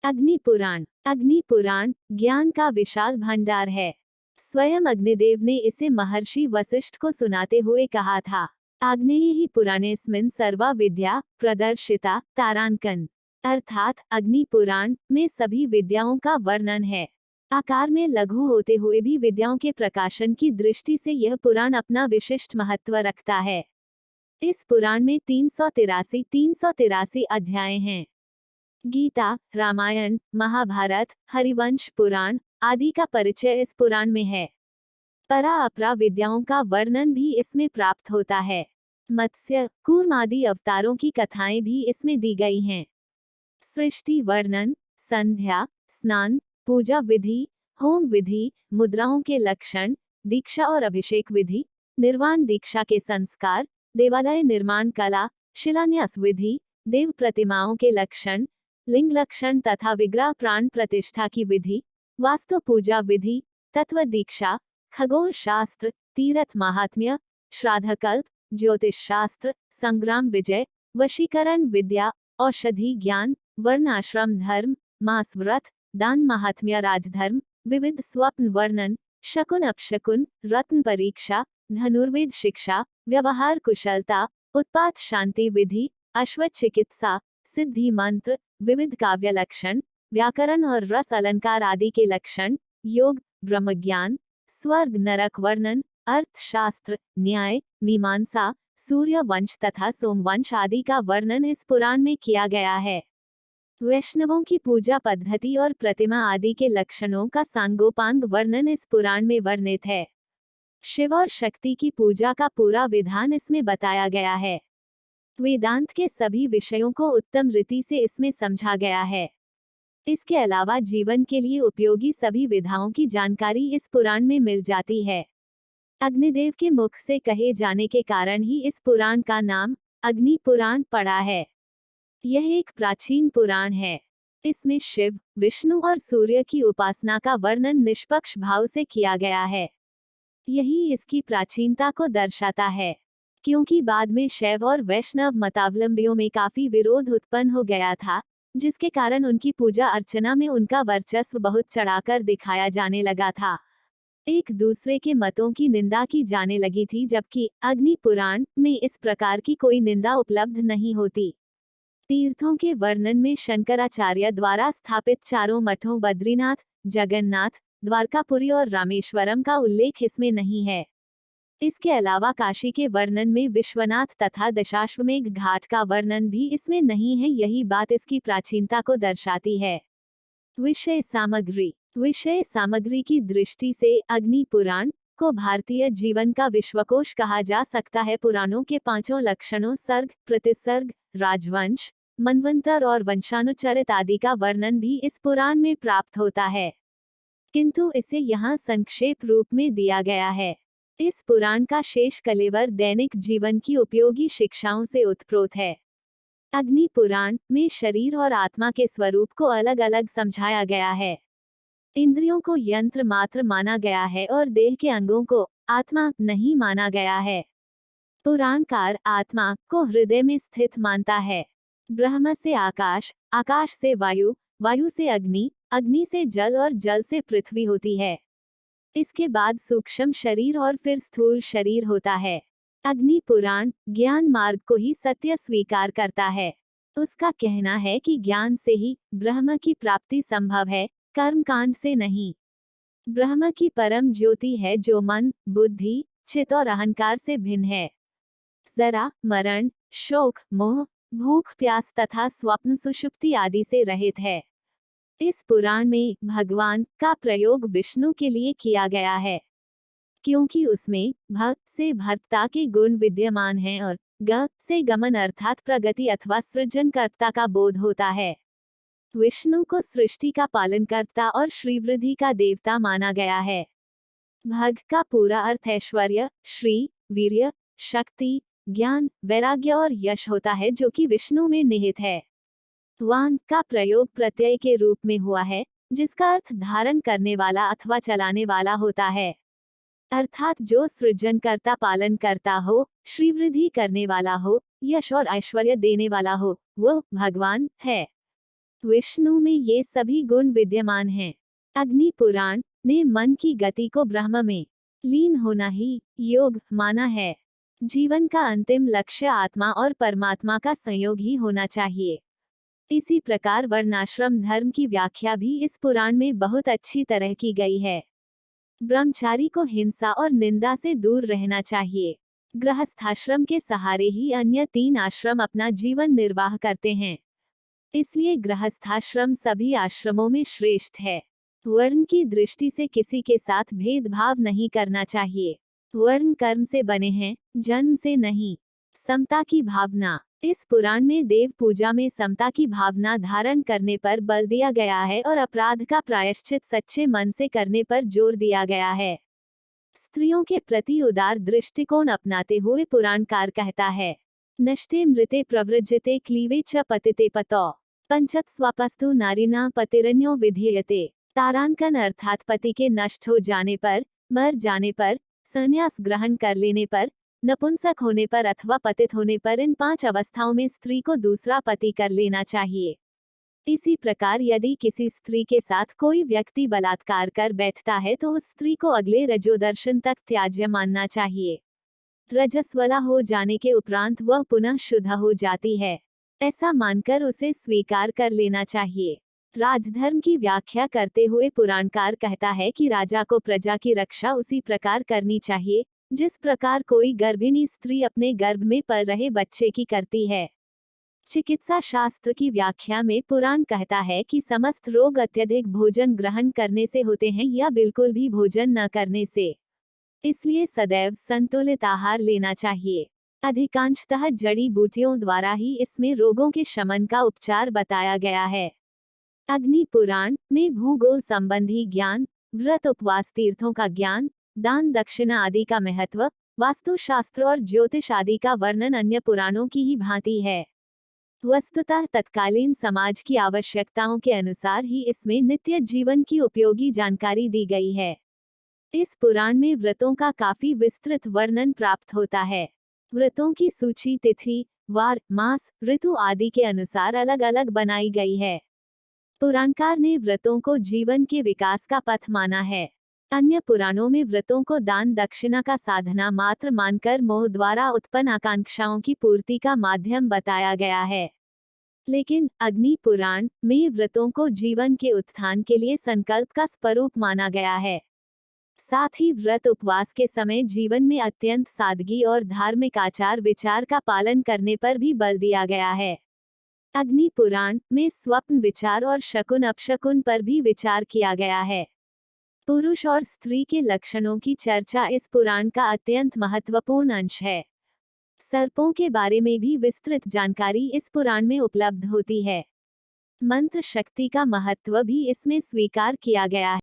अग्नि पुराण। अग्नि पुराण ज्ञान का विशाल भंडार है। स्वयं अग्निदेव ने इसे महर्षि वशिष्ठ को सुनाते हुए कहा था, आग्नेयी पुराणेस्मिन् सर्वा विद्या प्रदर्शिता तारांकन। अर्थात अग्नि पुराण में सभी विद्याओं का वर्णन है। आकार में लघु होते हुए भी विद्याओं के प्रकाशन की दृष्टि से यह पुराण अपना विशिष्ट महत्व रखता है। इस पुराण में 383 अध्याय हैं। गीता, रामायण, महाभारत, हरिवंश पुराण आदि का परिचय इस पुराण में है। परा अपरा विद्याओं का वर्णन भी इसमें प्राप्त होता है। मत्स्य, कूर्म आदि अवतारों की कथाएं भी इसमें दी गई हैं। सृष्टि वर्णन, संध्या, स्नान, पूजा विधि, होम विधि, मुद्राओं के लक्षण, दीक्षा और अभिषेक विधि, निर्वाण दीक्षा के संस्कार, देवालय निर्माण कला, शिलान्यास विधि, देव प्रतिमाओं के लक्षण, लिंग लक्षण तथा विग्रह प्राण प्रतिष्ठा की विधि, वास्तु पूजा विधि, तत्व दीक्षा, खगोल शास्त्र, तीर्थ महात्म्य, श्राद्धकल्प, ज्योतिष शास्त्र, संग्राम विजय, वशीकरण विद्या, औषधि ज्ञान, वर्ण आश्रम धर्म, मास व्रत, दान महात्म्य राजधर्म, विविध स्वप्न वर्णन, शकुन अपशकुन, रत्न परीक्षा, धनुर्वेद शिक्षा, व्यवहार कुशलता, उत्पात शांति विधि, अश्वत चिकित्सा, सिद्धि मंत्र, विविध काव्य लक्षण, व्याकरण और रस अलंकार आदि के लक्षण, योग, ब्रह्मज्ञान, स्वर्ग नरक वर्णन, अर्थशास्त्र, न्याय, मीमांसा, सूर्य वंश तथा सोमवंश आदि का वर्णन इस पुराण में किया गया है। वैष्णवों की पूजा पद्धति और प्रतिमा आदि के लक्षणों का सांगोपांग वर्णन इस पुराण में वर्णित है। शिव और शक्ति की पूजा का पूरा विधान इसमें बताया गया है। वेदांत के सभी विषयों को उत्तम रीति से इसमें समझा गया है। इसके अलावा जीवन के लिए उपयोगी सभी विधाओं की जानकारी इस पुराण में मिल जाती है। अग्निदेव के मुख से कहे जाने के कारण ही इस पुराण का नाम अग्नि पुराण पड़ा है। यह एक प्राचीन पुराण है। इसमें शिव, विष्णु और सूर्य की उपासना का वर्णन निष्पक्ष भाव से किया गया है। यही इसकी प्राचीनता को दर्शाता है। क्योंकि बाद में शैव और वैष्णव मतावलंबियों में काफी विरोध उत्पन्न हो गया था, जिसके कारण उनकी पूजा अर्चना में उनका वर्चस्व बहुत चढ़ाकर दिखाया जाने लगा था। एक दूसरे के मतों की निंदा की जाने लगी थी, जबकि अग्नि पुराण में इस प्रकार की कोई निंदा उपलब्ध नहीं होती। तीर्थों के वर्णन में शंकराचार्य द्वारा स्थापित चारों मठों बद्रीनाथ, जगन्नाथ, द्वारकापुरी और रामेश्वरम का उल्लेख इसमें नहीं है। इसके अलावा काशी के वर्णन में विश्वनाथ तथा दशाश्वमेध घाट का वर्णन भी इसमें नहीं है। यही बात इसकी प्राचीनता को दर्शाती है। विषय सामग्री की दृष्टि से अग्नि पुराण को भारतीय जीवन का विश्वकोश कहा जा सकता है। पुराणों के पांचों लक्षणों सर्ग, प्रतिसर्ग, राजवंश, मनवंतर और वंशानुचरित आदि का वर्णन भी इस पुराण में प्राप्त होता है, किंतु इसे यहाँ संक्षेप रूप में दिया गया है। इस पुराण का शेष कलेवर दैनिक जीवन की उपयोगी शिक्षाओं से उत्प्रोत है। अग्नि पुराण में शरीर और आत्मा के स्वरूप को अलग अलग समझाया गया है। इंद्रियों को यंत्र मात्र माना गया है और देह के अंगों को आत्मा नहीं माना गया है। पुराणकार आत्मा को हृदय में स्थित मानता है। ब्रह्म से आकाश, आकाश से वायु, वायु से अग्नि, अग्नि से जल और जल से पृथ्वी होती है। इसके बाद सूक्ष्म शरीर और फिर स्थूल शरीर होता है। अग्नि पुराण ज्ञान मार्ग को ही सत्य स्वीकार करता है। उसका कहना है कि ज्ञान से ही ब्रह्म की प्राप्ति संभव है, कर्म कांड से नहीं। ब्रह्म की परम ज्योति है जो मन, बुद्धि, चित्त और अहंकार से भिन्न है। जरा, मरण, शोक, मोह, भूख प्यास तथा स्वप्न सुषुप्ति आदि से रहित है। इस पुराण में भगवान का प्रयोग विष्णु के लिए किया गया है, क्योंकि उसमें भ से भर्ता के गुण विद्यमान हैं और ग से गमन अर्थात प्रगति अथवा सृजनकर्ता का बोध होता है। विष्णु को सृष्टि का पालनकर्ता और श्रीवृद्धि का देवता माना गया है। भग का पूरा अर्थ ऐश्वर्य, श्री, वीर्य, शक्ति, ज्ञान, वैराग्य और यश होता है, जो कि विष्णु में निहित है। वान का प्रयोग प्रत्यय के रूप में हुआ है, जिसका अर्थ धारण करने वाला अथवा चलाने वाला होता है। अर्थात जो सृजनकर्ता पालन करता हो, श्रीवृद्धि करने वाला हो, यश और ऐश्वर्य देने वाला हो, वो भगवान है। विष्णु में ये सभी गुण विद्यमान हैं। अग्नि पुराण ने मन की गति को ब्रह्म में लीन होना ही योग माना है। जीवन का अंतिम लक्ष्य आत्मा और परमात्मा का संयोग ही होना चाहिए। इसी प्रकार वर्णाश्रम धर्म की व्याख्या भी इस पुराण में बहुत अच्छी तरह की गई है। ब्रह्मचारी को हिंसा और निंदा से दूर रहना चाहिए। गृहस्थाश्रम के सहारे ही अन्य 3 आश्रम अपना जीवन निर्वाह करते हैं। इसलिए गृहस्थाश्रम सभी आश्रमों में श्रेष्ठ है। वर्ण की दृष्टि से किसी के साथ भेदभाव नहीं करना चाहिए। वर्ण कर्म से बने हैं, जन्म से नहीं। समता की भावना। इस पुराण में देव पूजा में समता की भावना धारण करने पर बल दिया गया है और अपराध का प्रायश्चित सच्चे मन से करने पर जोर दिया गया है। स्त्रियों के प्रति उदार दृष्टिकोण अपनाते हुए पुराणकार कहता है, नष्टे मृते प्रवृज्यते क्लीवे च पतिते पतौ पंचत स्वपस्तु नारीना पतिरन्यो विधीयते। तारांकन अर्थात पति के नष्ट हो जाने पर, मर जाने पर, संन्यास ग्रहण कर लेने पर, नपुंसक होने पर अथवा पतित होने पर इन 5 अवस्थाओं में स्त्री को दूसरा पति कर लेना चाहिए। इसी प्रकार यदि किसी स्त्री के साथ कोई व्यक्ति बलात्कार कर बैठता है तो उस स्त्री को अगले रजोदर्शन तक त्याज्य मानना चाहिए। रजस्वला हो जाने के उपरांत वह पुनः शुद्ध हो जाती है। ऐसा मानकर उसे स्वीकार कर लेना चाहिए। राजधर्म की व्याख्या करते हुए पुराणकार कहता है कि राजा को प्रजा की रक्षा उसी प्रकार करनी चाहिए जिस प्रकार कोई गर्भिणी स्त्री अपने गर्भ में पल रहे बच्चे की करती है। चिकित्सा शास्त्र की व्याख्या में पुराण कहता है कि समस्त रोग अत्यधिक भोजन ग्रहण करने से होते हैं या बिल्कुल भी भोजन न करने से। इसलिए सदैव संतुलित आहार लेना चाहिए। अधिकांशतः जड़ी बूटियों द्वारा ही इसमें रोगों के शमन का उपचार बताया गया है। अग्नि पुराण में भूगोल संबंधी ज्ञान, व्रत उपवास तीर्थों का ज्ञान, दान दक्षिणा आदि का महत्व, वास्तुशास्त्र और ज्योतिष आदि का वर्णन अन्य पुराणों की ही भांति है। वस्तुतः तत्कालीन समाज की आवश्यकताओं के अनुसार ही इसमें नित्य जीवन की उपयोगी जानकारी दी गई है। इस पुराण में व्रतों का काफी विस्तृत वर्णन प्राप्त होता है। व्रतों की सूची तिथि, वार, मास, ऋतु आदि के अनुसार अलग अलग बनाई गई है। पुराणकार ने व्रतों को जीवन के विकास का पथ माना है। अन्य पुराणों में व्रतों को दान दक्षिणा का साधना मात्र मानकर मोह द्वारा उत्पन्न आकांक्षाओं की पूर्ति का माध्यम बताया गया है। लेकिन अग्नि पुराण में व्रतों को जीवन के उत्थान के लिए संकल्प का स्वरूप माना गया है। साथ ही व्रत उपवास के समय जीवन में अत्यंत सादगी और धार्मिक आचार विचार का पालन करने पर भी बल दिया गया है। अग्नि पुराण में स्वप्न विचार और शकुन अपशकुन पर भी विचार किया गया है। पुरुष और स्त्री के लक्षणों की चर्चा इस पुराण का अत्यंत महत्वपूर्ण अंश है। सर्पों के बारे में भी विस्तृत जानकारी इस पुराण में उपलब्ध होती है। मंत्र शक्ति का महत्व भी इसमें स्वीकार किया गया है।